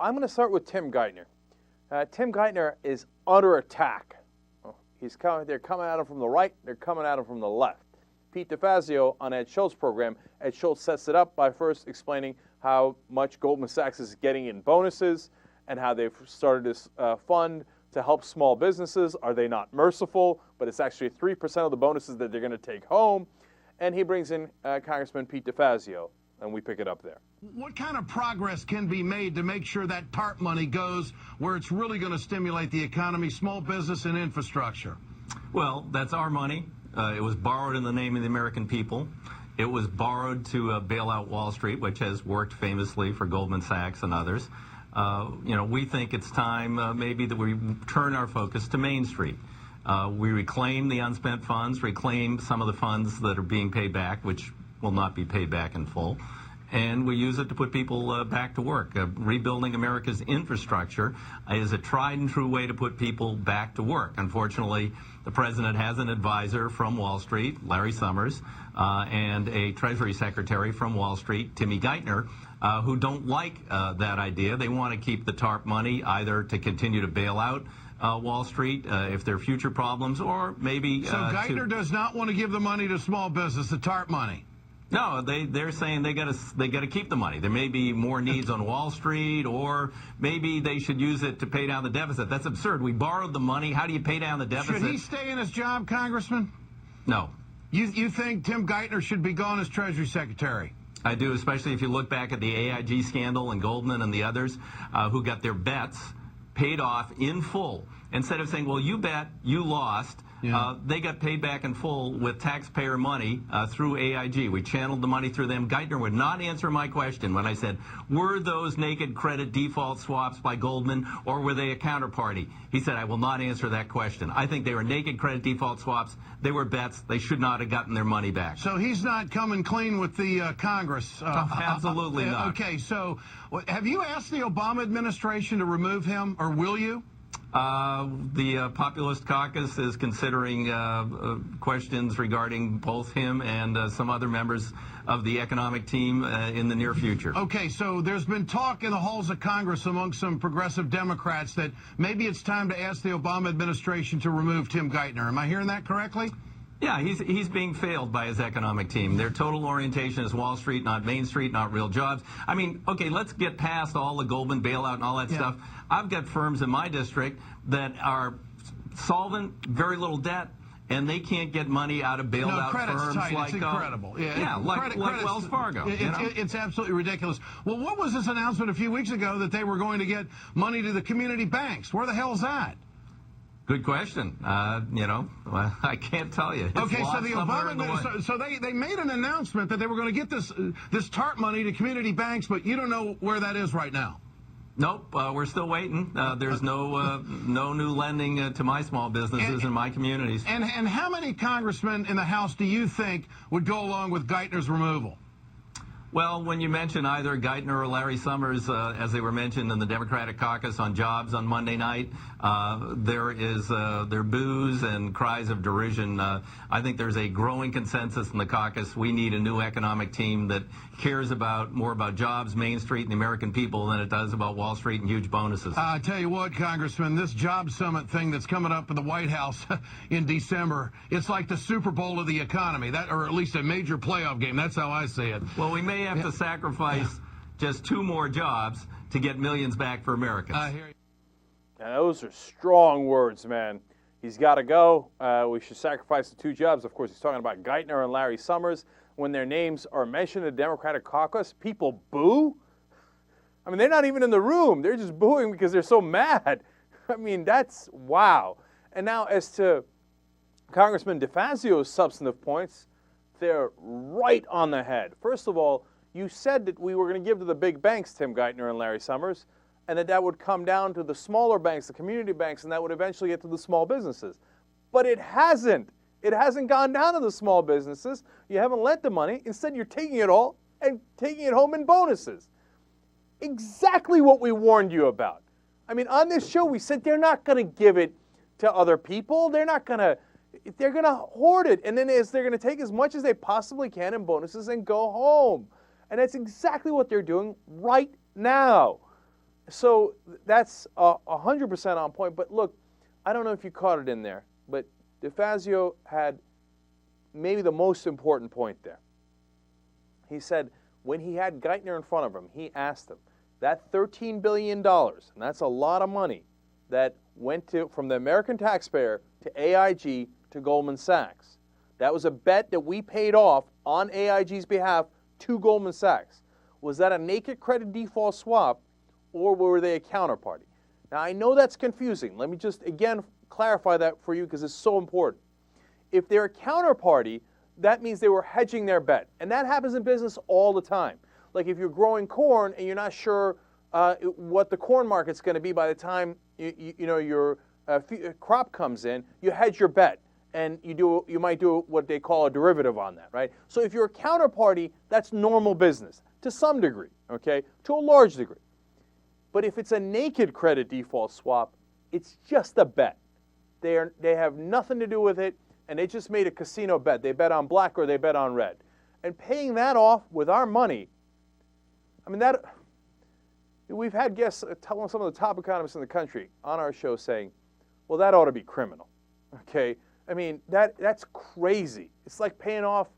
I'm going to start with Tim Geithner. Tim Geithner is under attack. They're coming at him from the right. They're coming at him from the left. Pete DeFazio on Ed Schultz's program, Ed Schultz sets it up by first explaining how much Goldman Sachs is getting in bonuses and how they've started this fund to help small businesses. Are they not merciful? But it's actually 3% of the bonuses that they're going to take home. And he brings in Congressman Pete DeFazio, and we pick it up there. What kind of progress can be made to make sure that TARP money goes where it's really going to stimulate the economy, small business, and infrastructure? Well, that's our money. It was borrowed in the name of the American people. It was borrowed to bail out Wall Street, which has worked famously for Goldman Sachs and others. We think it's time maybe that we turn our focus to Main Street. We reclaim the unspent funds, reclaim some of the funds that are being paid back, which will not be paid back in full, and we use it to put people back to work. Rebuilding America's infrastructure is a tried and true way to put people back to work. Unfortunately, the president has an advisor from Wall Street, Larry Summers, and a Treasury Secretary from Wall Street, Timmy Geithner, who don't like that idea. They want to keep the TARP money either to continue to bail out Wall Street if there are future problems, or maybe... So Geithner does not want to give the money to small business, the TARP money? No, they're saying they got to keep the money. There may be more needs on Wall Street, or maybe they should use it to pay down the deficit. That's absurd. We borrowed the money. How do you pay down the deficit? Should he stay in his job, Congressman? No. You think Tim Geithner should be gone as Treasury Secretary? I do, especially if you look back at the AIG scandal and Goldman and the others who got their bets paid off in full. Instead of saying, well, you bet, you lost, they got paid back in full with taxpayer money through AIG. We channeled the money through them. Geithner would not answer my question when I said, were those naked credit default swaps by Goldman, or were they a counterparty? He said, I will not answer that question. I think they were naked credit default swaps. They were bets. They should not have gotten their money back. So he's not coming clean with the Congress? Absolutely not. Okay, so have you asked the Obama administration to remove him, or will you? The Populist Caucus is considering questions regarding both him and some other members of the economic team in the near future. Okay, so there's been talk in the halls of Congress among some progressive Democrats that maybe it's time to ask the Obama administration to remove Tim Geithner. Am I hearing that correctly? Yeah, he's being failed by his economic team. Their total orientation is Wall Street, not Main Street, not real jobs. I mean, okay, let's get past all the Goldman bailout and all that stuff. I've got firms in my district that are solvent, very little debt, and they can't get money out of bailed out firms tight. like it's incredible. like Wells Fargo. It's absolutely ridiculous. Well, what was this announcement a few weeks ago that they were going to get money to the community banks? Where the hell's that? Good question. I can't tell you. Okay, so the Obama, so they made an announcement that they were going to get this TARP money to community banks, but you don't know where that is right now. Nope, we're still waiting. There's no new lending to my small businesses in my communities. And how many congressmen in the House do you think would go along with Geithner's removal? Well, when you mention either Geithner or Larry Summers, as they were mentioned in the Democratic caucus on jobs on Monday night, there are boos and cries of derision. I think there's a growing consensus in the caucus. We need a new economic team that cares more about jobs, Main Street, and the American people than it does about Wall Street and huge bonuses. I tell you what, Congressman, this job summit thing that's coming up in the White House in December, it's like the Super Bowl of the economy, or at least a major playoff game. That's how I see it. Well, we may have to sacrifice just 2 more jobs to get millions back for Americans. I hear you. Now, those are strong words, man. He's got to go. We should sacrifice the 2 jobs. Of course, he's talking about Geithner and Larry Summers. When their names are mentioned in the Democratic caucus, people boo? I mean, they're not even in the room. They're just booing because they're so mad. I mean, that's wow. And now as to Congressman DeFazio's substantive points, they're right on the head. First of all, you said that we were going to give to the big banks, Tim Geithner and Larry Summers, and that would come down to the smaller banks, the community banks, and that would eventually get to the small businesses. But it hasn't. It hasn't gone down to the small businesses. You haven't lent the money. Instead, you're taking it all and taking it home in bonuses. Exactly what we warned you about. I mean, on this show, we said they're not going to give it to other people. They're going to hoard it. And then they're going to take as much as they possibly can in bonuses and go home. And that's exactly what they're doing right now. So that's 100% on point. But look, I don't know if you caught it in there, but DeFazio had maybe the most important point there. He said when he had Geithner in front of him, he asked him, that $13 billion, and that's a lot of money, that went from the American taxpayer to AIG to Goldman Sachs. That was a bet that we paid off on AIG's behalf to Goldman Sachs. Was that a naked credit default swap, or were they a counterparty? Now, I know that's confusing. Let me just, again, clarify that for you because it's so important. If they're a counterparty, that means they were hedging their bet. And that happens in business all the time. Like if you're growing corn and you're not sure what the corn market's going to be by the time your crop comes in, you hedge your bet. And you might do what they call a derivative on that, right? So if you're a counterparty, that's normal business to some degree, okay, to a large degree. But if it's a naked credit default swap, it's just a bet. They have nothing to do with it, and they just made a casino bet. They bet on black or they bet on red. And paying that off with our money, I mean, that we've had guests, some of the top economists in the country on our show saying, well, that ought to be criminal, okay? I mean, that's crazy. It's like paying off,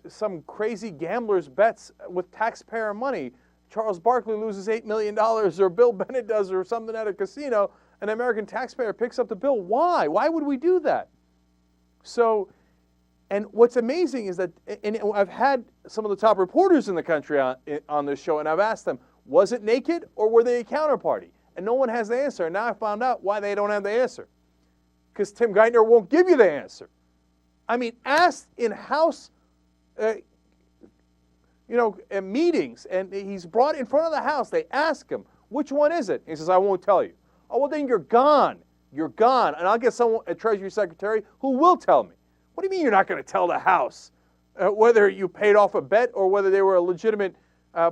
some crazy gambler's bets with taxpayer money. Charles Barkley loses $8 million, or Bill Bennett does, or something at a casino, an American taxpayer picks up the bill. Why? Why would we do that? So, and what's amazing is that, and I've had some of the top reporters in the country on this show, and I've asked them, was it naked or were they a counterparty? And no one has the answer. And now I found out why they don't have the answer. Because Tim Geithner won't give you the answer. I mean, asked in House, meetings, and he's brought in front of the House. They ask him, which one is it? He says, I won't tell you. Oh, well, then you're gone. You're gone. And I'll get someone, a Treasury Secretary, who will tell me. What do you mean you're not going to tell the House whether you paid off a bet or whether they were a legitimate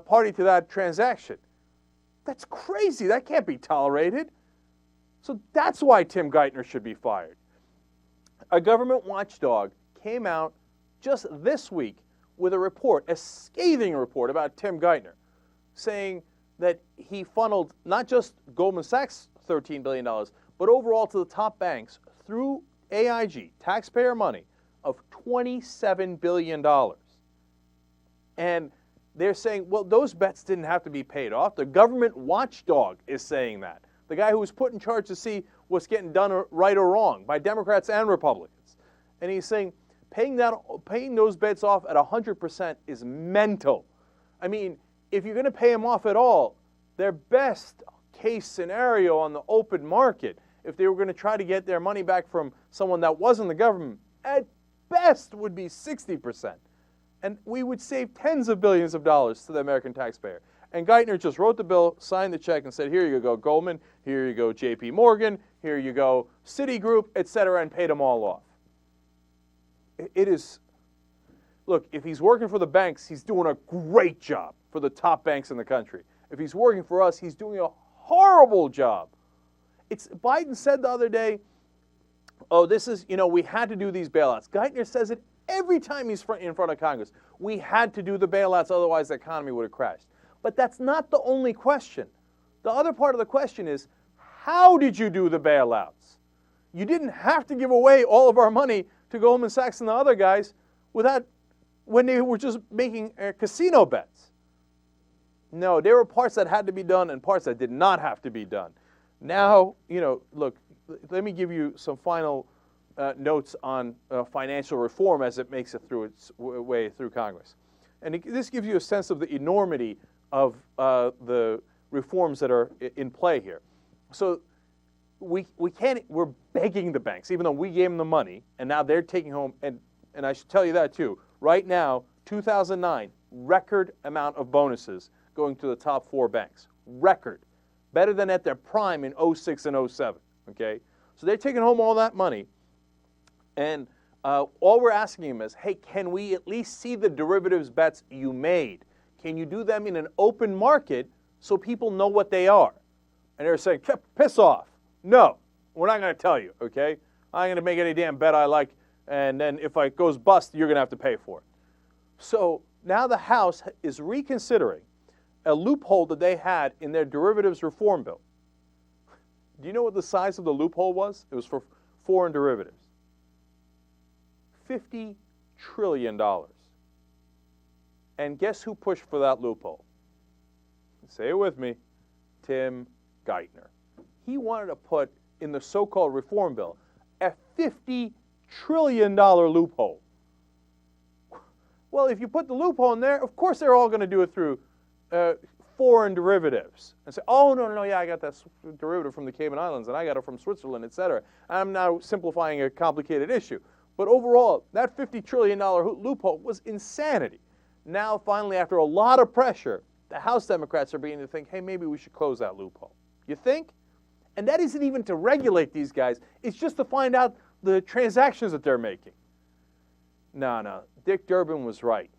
party to that transaction? That's crazy. That can't be tolerated. So that's why Tim Geithner should be fired. A government watchdog came out just this week with a report, a scathing report about Tim Geithner, saying that he funneled not just Goldman Sachs $13 billion, but overall to the top banks through AIG, taxpayer money, of $27 billion. And they're saying, well, those bets didn't have to be paid off. The government watchdog is saying that. The guy who was put in charge to see what's getting done right or wrong by Democrats and Republicans. And he's saying paying those bets off at 100% is mental. I mean, if you're going to pay them off at all, their best case scenario on the open market, if they were going to try to get their money back from someone that wasn't the government, at best would be 60%. And we would save tens of billions of dollars to the American taxpayer. And Geithner just wrote the bill, signed the check, and said, here you go, Goldman, here you go, J.P. Morgan, here you go, Citigroup, et cetera, and paid them all off. It is, look, if he's working for the banks, he's doing a great job for the top banks in the country. If he's working for us, he's doing a horrible job. Biden said the other day, oh, this is, we had to do these bailouts. Geithner says it every time he's in front of Congress. We had to do the bailouts, otherwise the economy would have crashed. But that's not the only question. The other part of the question is, how did you do the bailouts? You didn't have to give away all of our money to Goldman Sachs and the other guys when they were just making casino bets. No, there were parts that had to be done and parts that did not have to be done. Now, look, let me give you some final notes on financial reform as it makes it through its way through Congress. And this gives you a sense of the enormity of the reforms that are in play here. So we're begging the banks, even though we gave them the money, and now they're taking home, and I should tell you that too, right now, 2009, record amount of bonuses going to the top 4 banks. Record. Better than at their prime in 06 and 07, okay? So they're taking home all that money, and all we're asking them is, hey, can we at least see the derivatives bets you made? Can you do them in an open market so people know what they are? And they're saying, piss off. No, we're not going to tell you, okay? I'm going to make any damn bet I like, and then if it goes bust, you're going to have to pay for it. So now the House is reconsidering a loophole that they had in their derivatives reform bill. Do you know what the size of the loophole was? It was for foreign derivatives. $50 trillion. And guess who pushed for that loophole? Say it with me, Tim Geithner. He wanted to put in the so-called reform bill a $50 trillion loophole. Well, if you put the loophole in there, of course they're all going to do it through foreign derivatives. And say, oh, no, yeah, I got that derivative from the Cayman Islands, and I got it from Switzerland, etc. I'm now simplifying a complicated issue. But overall, that $50 trillion loophole was insanity. Now, finally, after a lot of pressure, the House Democrats are beginning to think, hey, maybe we should close that loophole. You think? And that isn't even to regulate these guys. It's just to find out the transactions that they're making. No, Dick Durbin was right.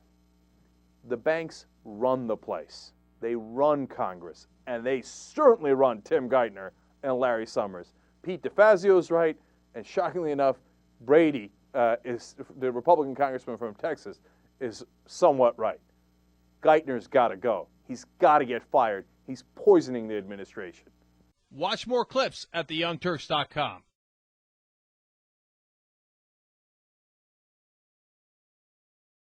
The banks run the place. They run Congress. And they certainly run Tim Geithner and Larry Summers. Pete DeFazio is right. And shockingly enough, Brady, is the Republican congressman from Texas, is somewhat right. Geithner's got to go. He's got to get fired. He's poisoning the administration. Watch more clips at theyoungturks.com.